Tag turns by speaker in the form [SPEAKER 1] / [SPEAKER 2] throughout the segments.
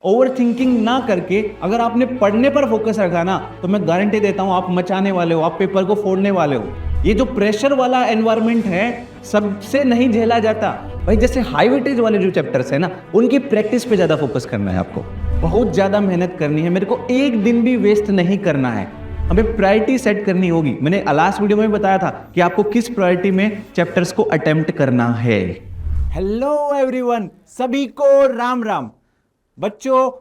[SPEAKER 1] Over thinking ना करके अगर आपने पढ़ने पर फोकस रखा ना, तो मैं गारंटी देता हूं आप मचाने वाले हो, आप पेपर को फोड़ने वाले हो। ये जो प्रेशर वाला एनवायरनमेंट है सबसे नहीं झेला जाता भाई। जैसे हाई वेटेज वाले जो चैप्टर्स है ना, उनकी प्रैक्टिस पे ज्यादा फोकस करना है आपको, बहुत ज्यादा मेहनत करनी है। मेरे को एक दिन भी वेस्ट नहीं करना है, हमें प्रायोरिटी सेट करनी होगी। मैंने लास्ट वीडियो में बताया था कि आपको किस प्रायोरिटी में चैप्टर्स को अटेम्प्ट करना है। हेलो एवरीवन, सभी को राम राम। बच्चों,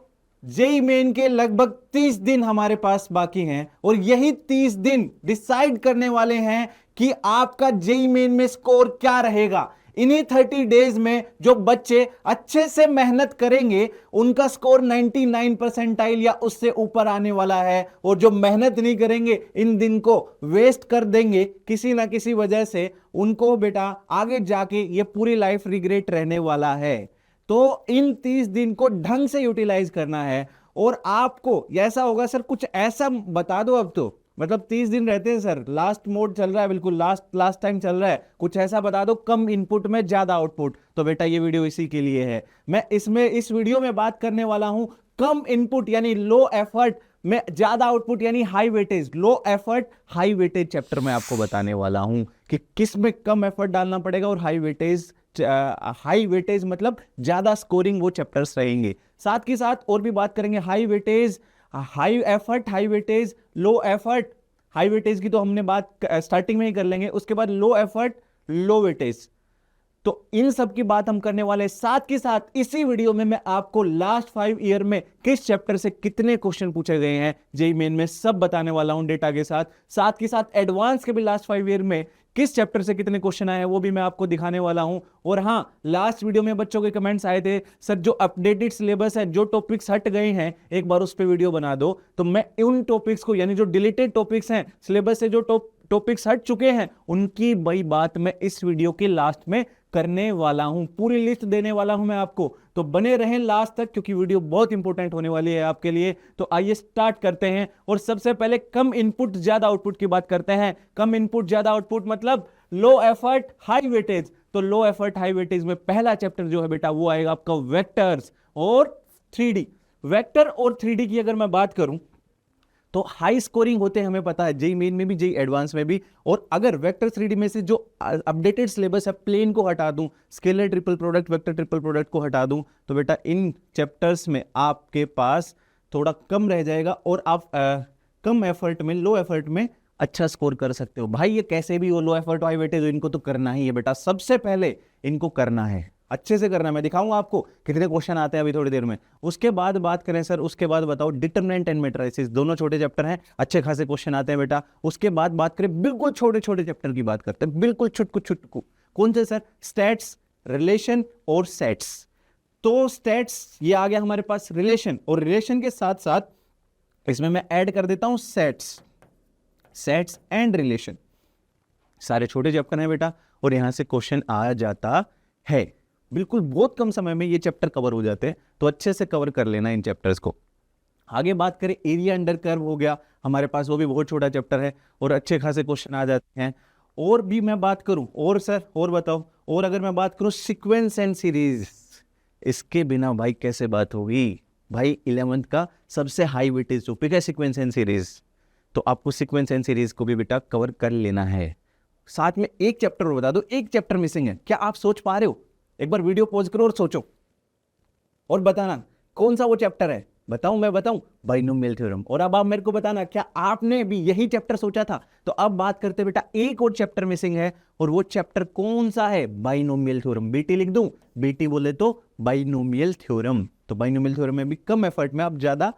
[SPEAKER 1] जेई मेन के लगभग 30 दिन हमारे पास बाकी हैं और यही 30 दिन डिसाइड करने वाले हैं कि आपका जेई मेन में स्कोर क्या रहेगा। इन्हीं 30 डेज में जो बच्चे अच्छे से मेहनत करेंगे उनका स्कोर 99 परसेंटाइल या उससे ऊपर आने वाला है, और जो मेहनत नहीं करेंगे, इन दिन को वेस्ट कर देंगे किसी ना किसी वजह से, उनको बेटा आगे जाके ये पूरी लाइफ रिग्रेट रहने वाला है। तो इन 30 दिन को ढंग से यूटिलाइज करना है। और आपको ऐसा होगा सर कुछ ऐसा बता दो, अब तो मतलब 30 दिन रहते हैं सर, लास्ट मोड चल रहा है, बिल्कुल लास्ट टाइम चल रहा है, कुछ ऐसा बता दो कम इनपुट में ज्यादा आउटपुट। तो बेटा ये वीडियो इसी के लिए है। मैं इस वीडियो में बात करने वाला हूं कम इनपुट यानी लो एफर्ट में ज्यादा आउटपुट यानी high weightage. Low effort high weightage chapter में आपको बताने वाला हूं कि किस में कम एफर्ट डालना पड़ेगा और हाई वेटेज मतलब ज्यादा स्कोरिंग वो चैप्टर्स रहेंगे। साथ के साथ और भी बात करेंगे high weightage, high effort, high weightage, low effort. High weightage की तो हमने बात स्टार्टिंग में ही कर लेंगे, उसके बाद लो एफर्ट, लो वेटेज। तो इन सब की बात हम करने वाले हैं। साथ के साथ इसी वीडियो में मैं आपको लास्ट 5 ईयर में किस चैप्टर से कितने क्वेश्चन पूछे गए हैं जेईई मेन में सब बताने वाला हूं डेटा के साथ। साथ के साथ एडवांस के भी लास्ट 5 ईयर में किस चैप्टर से कितने क्वेश्चन आए हैं वो भी मैं आपको दिखाने वाला हूं। और हां, लास्ट वीडियो में बच्चों के कमेंट्स आए थे, सर जो अपडेटेड सिलेबस है, जो टॉपिक्स हट गए हैं एक बार उस पर वीडियो बना दो। तो मैं उन टॉपिक्स को यानी जो डिलीटेड टॉपिक्स हैं सिलेबस से, जो टॉपिक्स हट चुके हैं, उनकी बड़ी बात मैं इस वीडियो के लास्ट में करने वाला हूं। पूरी लिस्ट देने वाला हूं मैं आपको, तो बने रहें लास्ट तक क्योंकि वीडियो बहुत इंपॉर्टेंट होने वाली है आपके लिए। तो आइए स्टार्ट करते हैं। और सबसे पहले कम इनपुट ज्यादा आउटपुट की बात करते हैं। कम इनपुट ज्यादा आउटपुट मतलब लो एफर्ट हाई वेटेज। तो लो एफर्ट हाई वेटेज में पहला चैप्टर जो है बेटा वो आएगा आपका वेक्टर्स और 3D। वेक्टर और 3D की अगर मैं बात करूं तो हाई स्कोरिंग होते हैं, हमें पता है, जेईई मेन में भी जेईई एडवांस में भी। और अगर वेक्टर 3D में से जो अपडेटेड सिलेबस है प्लेन को हटा दूं, scalar triple product, vector triple product को हटा दूं, तो बेटा इन चैप्टर्स में आपके पास थोड़ा कम रह जाएगा और आप कम एफर्ट में, लो एफर्ट में अच्छा स्कोर कर सकते हो। भाई ये कैसे भी हो, लो एफर्ट हाई वेटेज, इनको तो करना ही है बेटा, सबसे पहले इनको करना है, अच्छे से करना है। मैं दिखाऊंगा आपको कितने क्वेश्चन आते हैं अभी थोड़ी देर में। उसके बाद बात करें सर, उसके बाद बताओ डिटरमिनेंट एंड मैट्रिसेस, दोनों छोटे चैप्टर हैं, अच्छे खासे क्वेश्चन आते हैं बेटा। उसके बाद बात करें बिल्कुल छोटे छोटे चैप्टर की बात करते हैं, बिल्कुल छुटकू। कौन से सर? स्टैट्स, रिलेशन और सेट्स। तो स्टैट्स ये आ गया हमारे पास रिलेशन, और रिलेशन के साथ साथ इसमें मैं ऐड कर देता हूं सेट्स एंड रिलेशन। सारे छोटे चैप्टर हैं बेटा और यहां से क्वेश्चन आ जाता है। बिल्कुल बहुत कम समय में ये चैप्टर कवर हो जाते हैं, तो अच्छे से कवर कर लेना इन चैप्टर्स को। आगे बात करें एरिया अंडर कर्व हो गया हमारे पास, वो भी बहुत छोटा चैप्टर है और अच्छे खासे क्वेश्चन आ जाते हैं। और भी मैं बात करूं, और सर और बताओ, और अगर मैं बात करूं सीक्वेंस एंड सीरीज, इसके बिना भाई कैसे बात होगी। भाई 11th का सबसे हाई वेटेज टॉपिक है सीक्वेंस एंड सीरीज, तो आपको सीक्वेंस एंड सीरीज को भी बेटा कवर कर लेना है। साथ में एक चैप्टर और बता दो, एक चैप्टर मिसिंग है, क्या आप सोच पा रहे हो? एक बार वीडियो पॉज करो और सोचो और बताना कौन सा वो चैप्टर है। बताऊं? मैं बताऊं, बाइनोमियल थ्योरम। और अब आप मेरे को बताना क्या आपने भी यही चैप्टर सोचा था। तो अब बात करते बेटा, एक और चैप्टर मिसिंग है और वो चैप्टर कौन सा है? Binomial theorem. बीटी लिख दूं? बीटी बोले तो बाइनोमियल थ्योरम। तो बाइनोमियल थ्योरम में भी कम एफर्ट में आप ज्यादा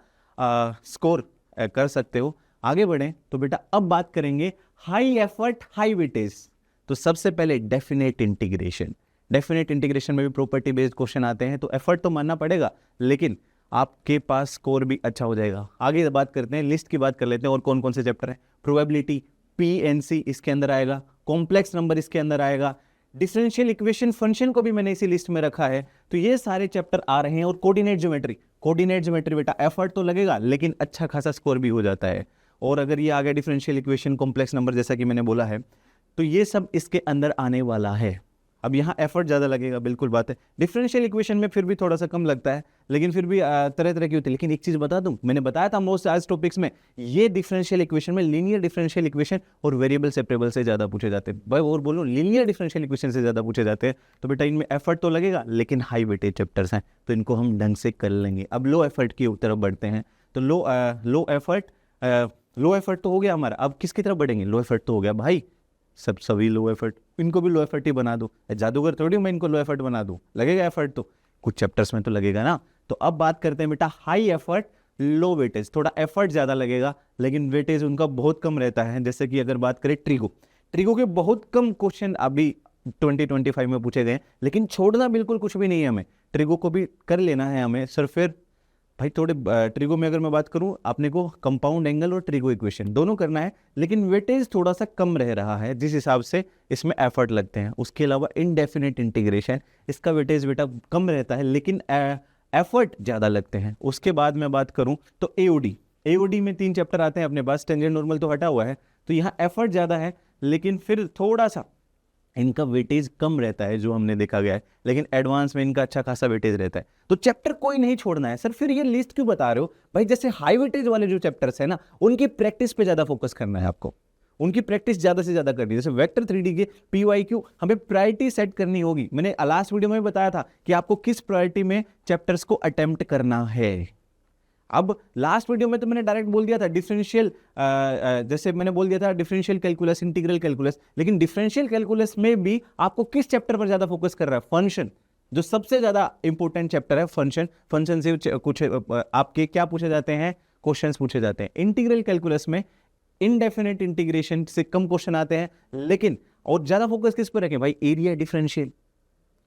[SPEAKER 1] स्कोर कर सकते हो। आगे बढ़े तो बेटा अब बात करेंगे हाई एफर्ट हाई वेटेज। तो सबसे पहले डेफिनेट इंटीग्रेशन। डेफिनेट इंटीग्रेशन में भी प्रॉपर्टी बेस्ड क्वेश्चन आते हैं, तो एफर्ट तो मानना पड़ेगा लेकिन आपके पास स्कोर भी अच्छा हो जाएगा। आगे बात करते हैं, लिस्ट की बात कर लेते हैं और कौन कौन से चैप्टर हैं। प्रोबेबिलिटी, पीएनसी इसके अंदर आएगा, कॉम्प्लेक्स नंबर इसके अंदर आएगा, डिफरेंशियल इक्वेशन फंक्शन को भी मैंने इसी लिस्ट में रखा है। तो ये सारे चैप्टर आ रहे हैं। और कोऑर्डिनेट ज्योमेट्री बेटा एफर्ट तो लगेगा लेकिन अच्छा खासा स्कोर भी हो जाता है। और अगर ये आ गया डिफरेंशियल इक्वेशन, कॉम्प्लेक्स नंबर जैसा कि मैंने बोला है, तो ये सब इसके अंदर आने वाला है। अब यहाँ एफर्ट ज़्यादा लगेगा, बिल्कुल बात है। डिफरेंशियल इक्वेशन में फिर भी थोड़ा सा कम लगता है, लेकिन फिर भी तरह तरह की होती है। लेकिन एक चीज़ बता दूं, मैंने बताया था मोस्ट आज टॉपिक्स में, ये डिफरेंशियल इक्वेशन में लीनियर डिफरेंशियल इक्वेशन और वेरिएबल सेपरेबल से ज़्यादा पूछे जाते हैं। भाई और बोलो, लीनियर डिफरेंशियल इक्वेशन से ज़्यादा पूछे जाते हैं, तो बेटा इनमें एफर्ट तो लगेगा, लेकिन हाई वेटेज चैप्टर्स हैं, तो इनको हम ढंग से कर लेंगे। अब लो एफर्ट की तरफ बढ़ते हैं, तो लो एफर्ट तो हो गया हमारा। अब किसकी तरफ बढ़ेंगे? लो एफर्ट तो हो गया भाई, सभी लो एफर्ट, इनको भी लो एफर्ट ही बना दो। जादूगर थोड़ी मैं इनको लो एफर्ट बना दूं, लगेगा एफर्ट तो कुछ चैप्टर्स में तो लगेगा ना। तो अब बात करते हैं बेटा हाई एफर्ट लो वेटेज। थोड़ा एफर्ट ज़्यादा लगेगा, लेकिन वेटेज उनका बहुत कम रहता है। जैसे कि अगर बात करें ट्रिगो के बहुत कम क्वेश्चन अभी 2025 में पूछे गए, लेकिन छोड़ना बिल्कुल कुछ भी नहीं है हमें, ट्रिगो को भी कर लेना है हमें सर। फिर भाई थोड़े ट्रिगो में अगर मैं बात करूं, आपने को कंपाउंड एंगल और ट्रिगो इक्वेशन दोनों करना है, लेकिन वेटेज थोड़ा सा कम रह रहा है जिस हिसाब से इसमें एफर्ट लगते हैं। उसके अलावा इनडेफिनेट इंटीग्रेशन, इसका वेटेज बेटा कम रहता है, लेकिन एफर्ट ज़्यादा लगते हैं। उसके बाद मैं बात करूं तो एओडी में 3 चैप्टर आते हैं अपने पास, टेंजेंट नॉर्मल तो हटा हुआ है, तो यहाँ एफर्ट ज़्यादा है, लेकिन फिर थोड़ा सा इनका वेटेज कम रहता है जो हमने देखा गया है, लेकिन एडवांस में इनका अच्छा खासा वेटेज रहता है। तो चैप्टर कोई नहीं छोड़ना है सर। फिर ये लिस्ट क्यों बता रहे हो भाई? जैसे हाई वेटेज वाले जो चैप्टर्स है ना, उनकी प्रैक्टिस पे ज्यादा फोकस करना है आपको, उनकी प्रैक्टिस ज्यादा से ज्यादा करनी है। जैसे वेक्टर 3D के PYQ हमें प्रायोरिटी सेट करनी होगी। मैंने लास्ट वीडियो में बताया था कि आपको किस प्रायोरिटी में चैप्टर्स को अटेम्प्ट करना है। अब लास्ट वीडियो में तो मैंने डायरेक्ट बोल दिया था डिफरेंशियल, जैसे मैंने बोल दिया था डिफरेंशियल कैलकुलस, इंटीग्रल कैलकुलस, लेकिन डिफरेंशियल कैलकुलस में भी आपको किस चैप्टर पर ज्यादा फोकस कर रहा है? फंक्शन, जो सबसे ज्यादा इंपॉर्टेंट चैप्टर है फंक्शन से कुछ आपके क्या पूछे जाते हैं? क्वेश्चंस पूछे जाते हैं। इंटीग्रल कैलकुलस में इनडेफिनेट इंटीग्रेशन से कम क्वेश्चन आते हैं, लेकिन और ज्यादा फोकस किस पर रखें भाई? एरिया डिफरेंशियल,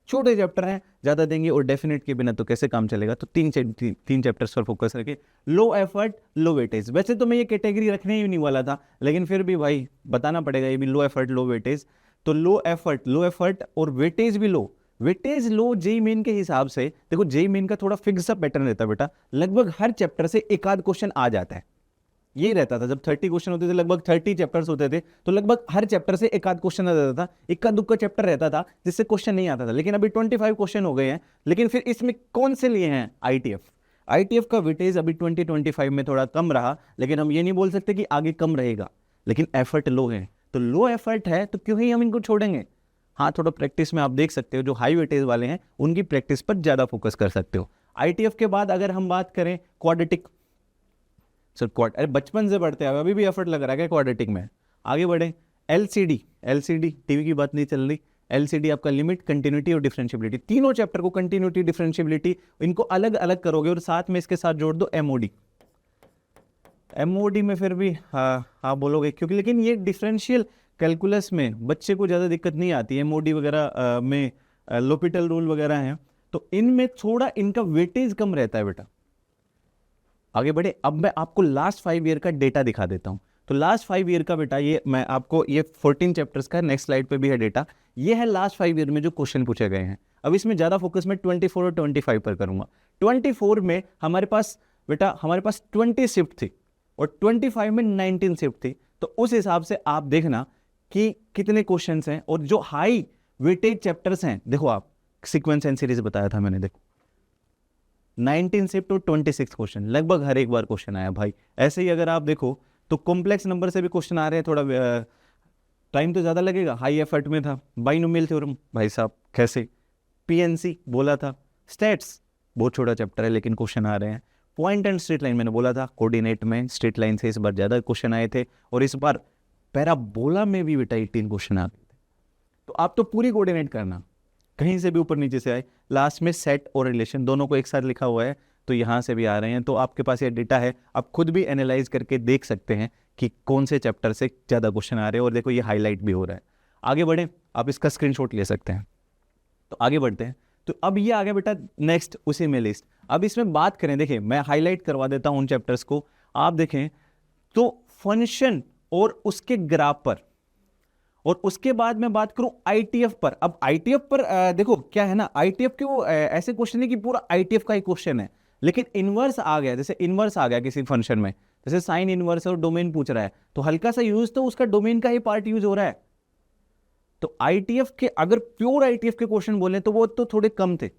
[SPEAKER 1] छोटे चैप्टर हैं, ज्यादा देंगे, और डेफिनेट के बिना तो कैसे काम चलेगा? तो तीन चैप्टर्स पर फोकस रखें। लो एफर्ट लो वेटेज, वैसे तो मैं ये कैटेगरी रखने ही नहीं वाला था, लेकिन फिर भी भाई बताना पड़ेगा, ये भी लो एफर्ट लो वेटेज। तो लो एफर्ट और वेटेज भी लो। वेटेज लो जेईई मेन के हिसाब से, देखो जेईई मेन का थोड़ा फिक्स सा पैटर्न रहता है बेटा, लगभग हर चैप्टर से एक आध क्वेश्चन आ जाता है। ये रहता था जब 30 क्वेश्चन होते थे, लगभग 30 चैप्टर्स होते थे, तो लगभग हर चैप्टर से एक आध क्वेश्चन आ जाता था। इक्का दुक्का चैप्टर रहता था जिससे क्वेश्चन नहीं आता था, लेकिन अभी 25 क्वेश्चन हो गए हैं। लेकिन फिर इसमें कौन से लिए हैं? आईटीएफ का वेटेज अभी 2025 में थोड़ा कम रहा, लेकिन हम ये नहीं बोल सकते कि आगे कम रहेगा, लेकिन एफर्ट लो है। तो लो एफर्ट है तो क्यों ही हम इनको छोड़ेंगे? हाँ, थोड़ा प्रैक्टिस में आप देख सकते हो, जो हाई वेटेज वाले हैं उनकी प्रैक्टिस पर ज्यादा फोकस कर सकते हो। आईटीएफ के बाद अगर हम बात करें क्वाड्रेटिक, सर अरे बचपन से पढ़ते हैं, अभी भी एफर्ट लग रहा है क्या क्वाड्रेटिक में? आगे बढ़े। एलसीडी टीवी की बात नहीं चल रही। एलसीडी आपका लिमिट, कंटिन्यूटी और डिफरेंशियबिलिटी, तीनों चैप्टर को कंटिन्यूटी डिफरेंशियबिलिटी इनको अलग अलग करोगे, और साथ में इसके साथ जोड़ दो एमओडी में फिर भी हाँ बोलोगे, क्योंकि लेकिन ये डिफरेंशियल कैलकुलस में बच्चे को ज़्यादा दिक्कत नहीं आती है। एमओडी वगैरह में लोपिटल रूल वगैरह हैं, तो इनमें थोड़ा इनका वेटेज कम रहता है बेटा। आगे बढ़े। अब मैं आपको लास्ट 5 ईयर का डेटा दिखा देता हूं। तो लास्ट 5 ईयर का बेटा, ये मैं आपको, ये 14 चैप्टर्स का नेक्स्ट स्लाइड पे भी है डेटा। ये है लास्ट 5 ईयर में जो क्वेश्चन पूछे गए हैं। अब इसमें ज़्यादा फोकस मैं 24 और 25 पर करूंगा। 24 में हमारे पास 20 शिफ्ट थी, और 25 में 19 शिफ्ट थी। तो उस हिसाब से आप देखना कि कितने क्वेश्चन हैं, और जो हाई वेटेज चैप्टर्स हैं, देखो आप सीक्वेंस एंड सीरीज बताया था मैंने, देखो 19 शिफ्ट और 26 क्वेश्चन, लगभग हर एक बार क्वेश्चन आया भाई। ऐसे ही अगर आप देखो तो कॉम्प्लेक्स नंबर से भी क्वेश्चन आ रहे हैं, थोड़ा टाइम तो ज़्यादा लगेगा। हाई एफर्ट में था बाइनोमियल थ्योरम, भाई साहब कैसे, पीएनसी बोला था, स्टैट्स बहुत छोटा चैप्टर है लेकिन क्वेश्चन आ रहे हैं। पॉइंट एंड स्ट्रेट लाइन मैंने बोला था, कोऑर्डिनेट में स्ट्रेट लाइन से इस बार ज़्यादा क्वेश्चन आए थे, और इस बार पैराबोला में भी बेटा 18 क्वेश्चन आते थे। तो आप तो पूरी कोऑर्डिनेट करना, कहीं से भी ऊपर नीचे से आए। लास्ट में सेट और रिलेशन दोनों को एक साथ लिखा हुआ है, तो यहाँ से भी आ रहे हैं। तो आपके पास ये डेटा है, आप खुद भी एनालाइज करके देख सकते हैं कि कौन से चैप्टर से ज़्यादा क्वेश्चन आ रहे हैं, और देखो ये हाईलाइट भी हो रहा है। आगे बढ़े, आप इसका स्क्रीनशॉट ले सकते हैं। तो आगे बढ़ते हैं। तो अब ये आ गया बेटा नेक्स्ट उसी में लिस्ट। अब इसमें बात करें, देखिए मैं हाईलाइट करवा देता हूँ उन चैप्टर्स को, आप देखें तो फंक्शन और उसके ग्राफ पर, और उसके बाद मैं बात करूं आईटीएफ पर। अब आईटीएफ पर देखो क्या है ना, आईटीएफ के वो ऐसे क्वेश्चन है कि पूरा आईटीएफ का ही क्वेश्चन है, लेकिन इनवर्स आ गया, जैसे इनवर्स आ गया किसी फंक्शन में, जैसे साइन इनवर्स और डोमेन पूछ रहा है, तो हल्का सा यूज तो उसका डोमेन का ही पार्ट यूज हो रहा है। तो आईटीएफ के अगर प्योर आईटीएफ के क्वेश्चन बोले तो वो तो थोड़े कम थे,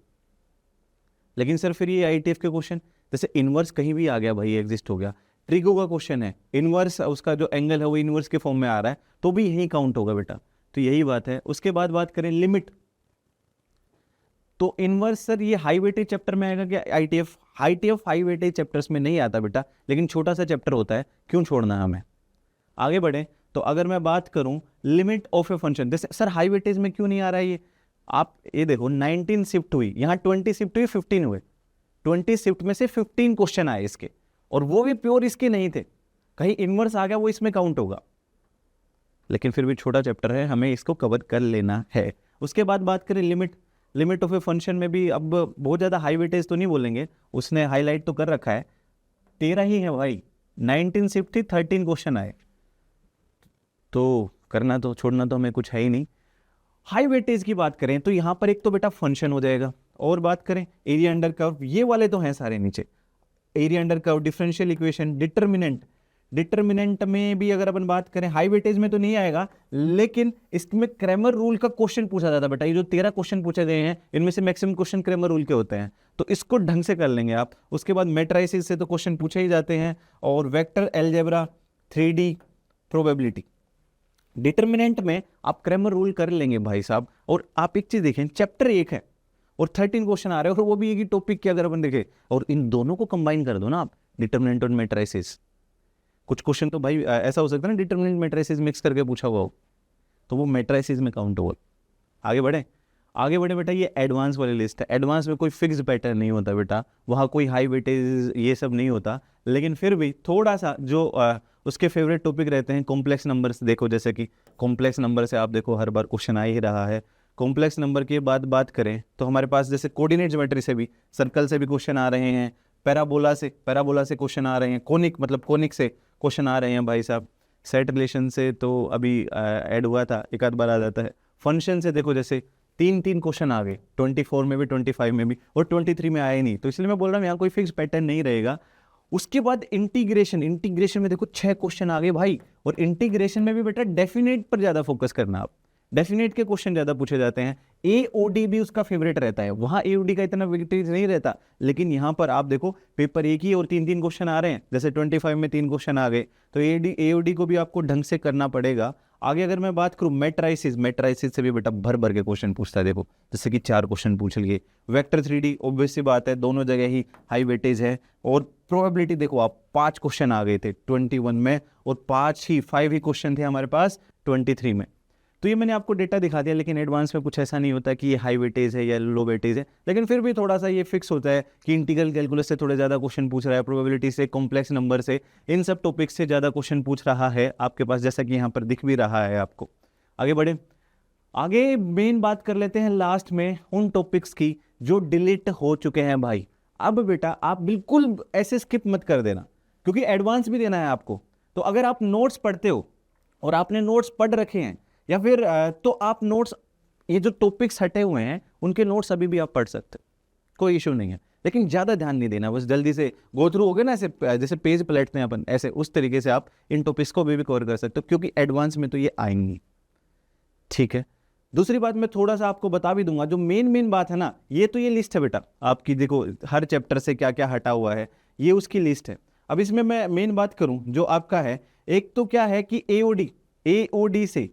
[SPEAKER 1] लेकिन सर फिर ये आईटीएफ के क्वेश्चन जैसे इनवर्स कहीं भी आ गया भाई, एग्जिस्ट हो गया, ट्रिगो का क्वेश्चन है, इनवर्स उसका जो एंगल है वो इनवर्स के फॉर्म में आ रहा है, तो भी यही काउंट होगा बेटा। तो यही बात है। उसके बाद बात करें लिमिट, तो इनवर्स सर ये हाई वेटेज चैप्टर में आएगा क्या? आईटीएफ हाई वेटेज चैप्टर्स में नहीं आता बेटा, लेकिन छोटा सा चैप्टर होता है, क्यों छोड़ना है हमें। आगे बढ़े तो अगर मैं बात करूं लिमिट ऑफ ए फंक्शन, जैसे सर हाई वेटेज में क्यों नहीं आ रहा है ये, आप ये देखो 19 शिफ्ट हुई, यहाँ 20 शिफ्ट हुई, 15 हुए, 20 शिफ्ट में से 15 क्वेश्चन आए इसके, और वो भी प्योर इसके नहीं थे, कहीं इनवर्स आ गया वो इसमें काउंट होगा, लेकिन फिर भी छोटा चैप्टर है, हमें इसको कवर कर लेना है। उसके बाद बात करें लिमिट ऑफ ए फंक्शन में भी अब बहुत ज़्यादा हाई वेटेज तो नहीं बोलेंगे, उसने हाईलाइट तो कर रखा है, 13 ही है भाई, 19 शिफ्ट थी, 13 क्वेश्चन आए, तो करना तो छोड़ना तो हमें कुछ है ही नहीं। हाई वेटेज की बात करें तो यहाँ पर एक तो बेटा फंक्शन हो जाएगा, और बात करें एरिया अंडर कर्व, ये वाले तो हैं सारे नीचे, area under curve, differential equation, determinant में भी अगर अपन बात करें हाई वेटेज में तो नहीं आएगा, लेकिन इसमें क्रैमर रूल का क्वेश्चन पूछा जाता है बेटा, ये जो 13 क्वेश्चन पूछे गए हैं इनमें से मैक्सिमम क्वेश्चन क्रैमर रूल के होते हैं, तो इसको ढंग से कर लेंगे आप। उसके बाद मैट्रिसेस से तो क्वेश्चन पूछे ही जाते हैं, और vector algebra, 3D probability, determinant में आप क्रैमर रूल कर लेंगे भाई साहब। और आप एक चीज देखें, चैप्टर 1 है और 13 क्वेश्चन आ रहे हैं, और वो भी एक ही टॉपिक के अगर अपन देखें, और इन दोनों को कंबाइन कर दो ना आप, डिटर्मिनेंट और मैट्रिसेस, कुछ क्वेश्चन तो भाई ऐसा हो सकता है ना डिटर्मिनेंट मैट्रिसेस मिक्स करके पूछा हुआ हो, तो वो मैट्रिसेस में काउंट होगा। आगे बढ़े बेटा, ये एडवांस वाली लिस्ट है, एडवांस में कोई फिक्स पैटर्न नहीं होता बेटा, वहाँ कोई हाई वेटेज ये सब नहीं होता, लेकिन फिर भी थोड़ा सा जो उसके फेवरेट टॉपिक रहते हैं, कॉम्प्लेक्स नंबर्स देखो, जैसे कि कॉम्प्लेक्स नंबर से आप देखो हर बार क्वेश्चन आ ही रहा है। कॉम्प्लेक्स नंबर की बात करें तो हमारे पास जैसे कोऑर्डिनेट ज्योमेट्री से भी, सर्कल से भी क्वेश्चन आ रहे हैं, पैराबोला से क्वेश्चन आ रहे हैं, कोनिक से क्वेश्चन आ रहे हैं भाई साहब, सेट रिलेशन से तो अभी ऐड हुआ था, एक आध बार आ जाता है। फंक्शन से देखो जैसे 3 क्वेश्चन आ गए, 24 में भी, 25 में भी, और 23 में आए नहीं, तो इसलिए मैं बोल रहा हूँ यहाँ कोई फिक्स पैटर्न नहीं रहेगा। उसके बाद इंटीग्रेशन में देखो 6 क्वेश्चन आ गए भाई, और इंटीग्रेशन में भी बेटा डेफिनेट पर ज़्यादा फोकस करना आप, डेफिनेट के क्वेश्चन ज़्यादा पूछे जाते हैं। एओडी भी उसका फेवरेट रहता है, वहाँ एओडी का इतना वेटेज नहीं रहता, लेकिन यहाँ पर आप देखो पेपर एक ही और 3 क्वेश्चन आ रहे हैं, जैसे 25 में 3 क्वेश्चन आ गए, तो एओडी को भी आपको ढंग से करना पड़ेगा। आगे अगर मैं बात करूँ मैट्रिसेस से भी बेटा भर के क्वेश्चन पूछता है, देखो जैसे कि 4 क्वेश्चन पूछ लिए। वेक्टर 3D ऑब्वियस सी बात है, दोनों जगह ही हाई वेटेज है। और प्रोबेबिलिटी देखो आप 5 क्वेश्चन आ गए थे 21 में, और 5 ही क्वेश्चन थे हमारे पास 23 में। तो ये मैंने आपको डेटा दिखा दिया, लेकिन एडवांस में कुछ ऐसा नहीं होता कि ये हाई वेटेज है या लो वेटेज है, लेकिन फिर भी थोड़ा सा ये फिक्स होता है कि इंटीग्रल कैलकुलस से थोड़े ज़्यादा क्वेश्चन पूछ रहा है, प्रोबेबिलिटी से, कॉम्प्लेक्स नंबर से, इन सब टॉपिक्स से ज़्यादा क्वेश्चन पूछ रहा है आपके पास, जैसा कि यहाँ पर दिख भी रहा है आपको। आगे बढ़े, आगे मेन बात कर लेते हैं लास्ट में उन टॉपिक्स की जो डिलीट हो चुके हैं भाई। अब बेटा आप बिल्कुल ऐसे स्किप मत कर देना, क्योंकि एडवांस भी देना है आपको। तो अगर आप नोट्स पढ़ते हो और आपने नोट्स पढ़ रखे हैं, या फिर तो आप नोट्स, ये जो टॉपिक्स हटे हुए हैं उनके नोट्स अभी भी आप पढ़ सकते हो, कोई इशू नहीं है, लेकिन ज़्यादा ध्यान नहीं देना, बस जल्दी से गो थ्रू हो गए ना, ऐसे जैसे पेज पलटते हैं अपन, ऐसे उस तरीके से आप इन टॉपिक्स को भी कवर कर सकते हो, क्योंकि एडवांस में तो ये आएंगी। ठीक है, दूसरी बात मैं थोड़ा सा आपको बता भी दूंगा, जो मेन बात है ना, ये तो ये लिस्ट है बेटा आपकी, देखो हर चैप्टर से क्या क्या हटा हुआ है, ये उसकी लिस्ट है। अब इसमें मैं मेन बात करूं जो आपका है, एक तो क्या है कि एओडी से,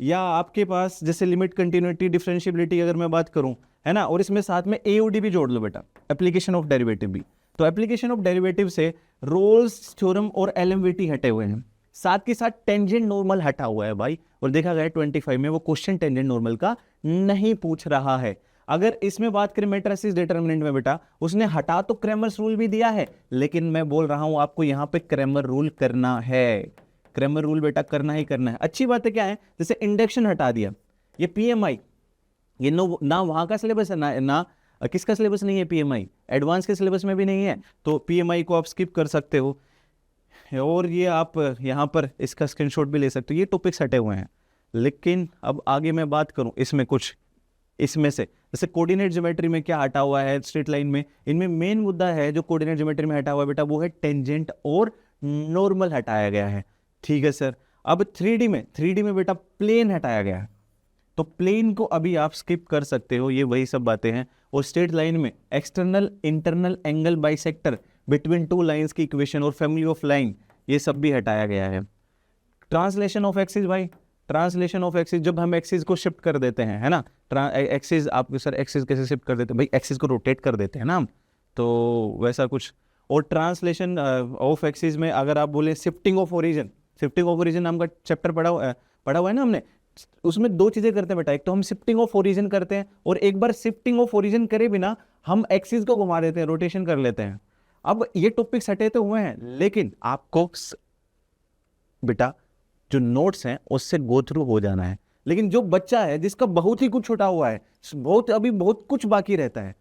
[SPEAKER 1] या आपके पास जैसे लिमिट, कंटिन्यूटी, डिफरेंशियबिलिटी अगर मैं बात करूं, है ना, और इसमें साथ में एओडी भी जोड़ लो बेटा, एप्लीकेशन ऑफ डेरिवेटिव भी। तो एप्लीकेशन ऑफ डेरिवेटिव से रोल्स थ्योरम और एलएमवीटी हटे हुए हैं, साथ के साथ टेंजेंट नॉर्मल हटा हुआ है भाई, और देखा गया 25 में वो क्वेश्चन टेंजेंट नॉर्मल का नहीं पूछ रहा है। अगर इसमें बात करें मैट्रिसेस डिटरमिनेंट में बेटा, उसने हटा तो क्रैमर्स रूल भी दिया है, लेकिन मैं बोल रहा हूं आपको यहाँ पे क्रैमर रूल करना है, क्रैमर रूल बेटा करना ही करना है। अच्छी बात है क्या है, जैसे इंडक्शन हटा दिया, ये पीएमआई, ये ना वहां का सिलेबस है, ना किसका सिलेबस नहीं है, पीएमआई एडवांस के सिलेबस में भी नहीं है, तो पीएमआई को आप स्किप कर सकते हो, और ये आप यहाँ पर इसका स्क्रीनशॉट भी ले सकते हो, ये टॉपिक्स हटे हुए हैं। लेकिन अब आगे मैं बात करूँ इसमें कुछ, इसमें से जैसे कोऑर्डिनेट ज्योमेट्री में क्या हटा हुआ है, स्ट्रेट लाइन में, इनमें मेन मुद्दा है जो कोऑर्डिनेट ज्योमेट्री में हटा हुआ है बेटा, वो है टेंजेंट और नॉर्मल हटाया गया है। ठीक है सर, अब 3D में बेटा प्लेन हटाया गया है, तो प्लेन को अभी आप स्किप कर सकते हो, ये वही सब बातें हैं। और स्ट्रेट लाइन में external internal angle bisector between two lines की इक्वेशन और फैमिली ऑफ लाइन, ये सब भी हटाया गया है। ट्रांसलेशन ऑफ एक्सिस भाई, ट्रांसलेशन ऑफ एक्सिस, जब हम एक्सिस को शिफ्ट कर देते हैं, है ना, एक्सिस, आप सर एक्सिस कैसे शिफ्ट कर देते हैं भाई, एक्सिस को रोटेट कर देते हैं ना हम, तो वैसा कुछ। और ट्रांसलेशन ऑफ एक्सिस में अगर आप बोले shifting of origin, shifting of origin नाम का चैप्टर पढ़ा हुआ है ना हमने, उसमें दो चीजें करते हैं बेटा, एक तो हम शिफ्टिंग ऑफ ओरिजिन करते हैं, और एक बार शिफ्टिंग ऑफ ओरिजिन करे बिना हम एक्सिस को घुमा देते हैं, रोटेशन कर लेते हैं। अब ये टॉपिक्स हटे तो हुए हैं, लेकिन आपको बेटा जो नोट्स हैं उससे गो थ्रू हो जाना है। लेकिन जो बच्चा है जिसका बहुत ही कुछ छूटा हुआ है, अभी बहुत कुछ बाकी रहता है,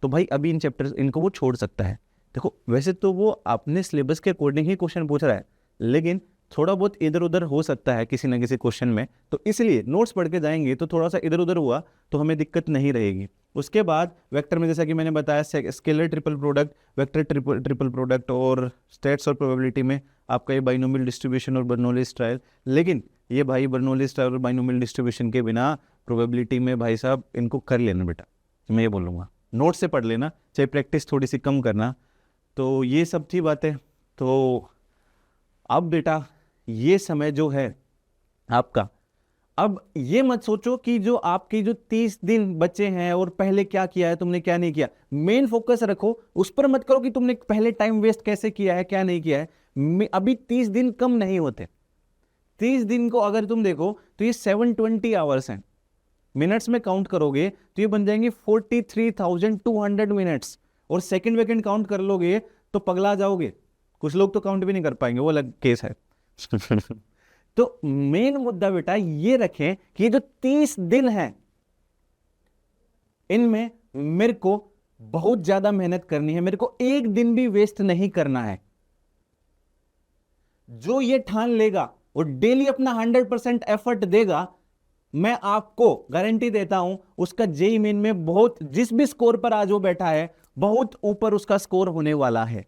[SPEAKER 1] तो भाई अभी इन चैप्टर्स इनको वो छोड़ सकता है। देखो वैसे तो वो अपने सिलेबस के अकॉर्डिंग ही क्वेश्चन पूछ रहा है, लेकिन थोड़ा बहुत इधर उधर हो सकता है किसी ना किसी क्वेश्चन में, तो इसलिए नोट्स पढ़ के जाएंगे तो थोड़ा सा इधर उधर हुआ तो हमें दिक्कत नहीं रहेगी। उसके बाद वेक्टर में जैसा कि मैंने बताया, scalar triple product, vector triple product, और स्टेट्स और प्रोबेबिलिटी में आपका ये बाइनोमियल डिस्ट्रीब्यूशन और बर्नौलीज ट्रायल। लेकिन ये भाई बर्नौलीज ट्रायल और बाइनोमियल डिस्ट्रीब्यूशन के बिना प्रोबेबिलिटी में भाई साहब इनको कर लेना बेटा, मैं ये बोलूँगा, नोट से पढ़ लेना, चाहे प्रैक्टिस थोड़ी सी कम करना। तो ये सब थी बातें। तो अब बेटा ये समय जो है आपका, अब ये मत सोचो कि जो आपकी जो 30 दिन बचे हैं और पहले क्या किया है तुमने क्या नहीं किया, मेन फोकस रखो उस पर, मत करो कि तुमने पहले टाइम वेस्ट कैसे किया है क्या नहीं किया है। अभी 30 दिन कम नहीं होते, 30 दिन को अगर तुम देखो तो ये 720 आवर्स हैं, मिनट्स में काउंट करोगे तो ये बन जाएंगे 43,200 मिनट्स, और सेकंड वेकेंड काउंट कर लोगे तो पगला जाओगे, कुछ लोग तो काउंट भी नहीं कर पाएंगे, वो अलग केस है। तो मेन मुद्दा बेटा ये रखें कि ये जो 30 दिन हैं इनमें मेरे को बहुत ज्यादा मेहनत करनी है, मेरे को एक दिन भी वेस्ट नहीं करना है। जो ये ठान लेगा और डेली अपना 100% एफर्ट देगा, मैं आपको गारंटी देता हूं उसका जेईई मेन में बहुत, जिस भी स्कोर पर आज वो बैठा है बहुत ऊपर उसका स्कोर होने वाला है।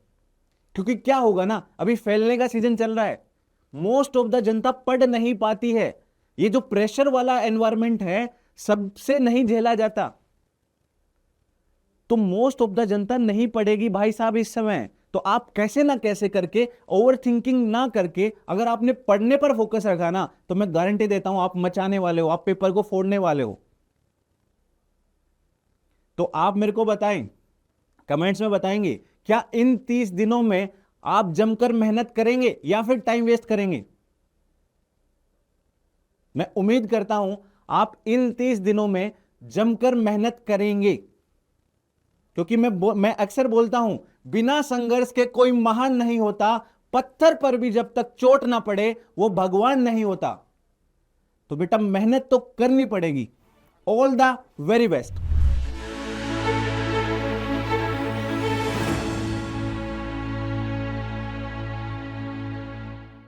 [SPEAKER 1] क्योंकि क्या होगा ना, अभी फैलने का सीजन चल रहा है, मोस्ट ऑफ द जनता पढ़ नहीं पाती है, ये जो प्रेशर वाला एनवायरमेंट है सबसे नहीं झेला जाता, तो मोस्ट ऑफ द जनता नहीं पढ़ेगी भाई साहब इस समय। तो आप कैसे ना कैसे करके, ओवर थिंकिंग ना करके, अगर आपने पढ़ने पर फोकस रखा ना, तो मैं गारंटी देता हूं आप मचाने वाले हो, आप पेपर को फोड़ने वाले हो। तो आप मेरे को बताएं, कमेंट्स में बताएंगे क्या इन 30 दिनों में आप जमकर मेहनत करेंगे या फिर टाइम वेस्ट करेंगे। मैं उम्मीद करता हूं आप इन 30 दिनों में जमकर मेहनत करेंगे, क्योंकि मैं अक्सर बोलता हूं बिना संघर्ष के कोई महान नहीं होता, पत्थर पर भी जब तक चोट ना पड़े वो भगवान नहीं होता। तो बेटा मेहनत तो करनी पड़ेगी। All the very best.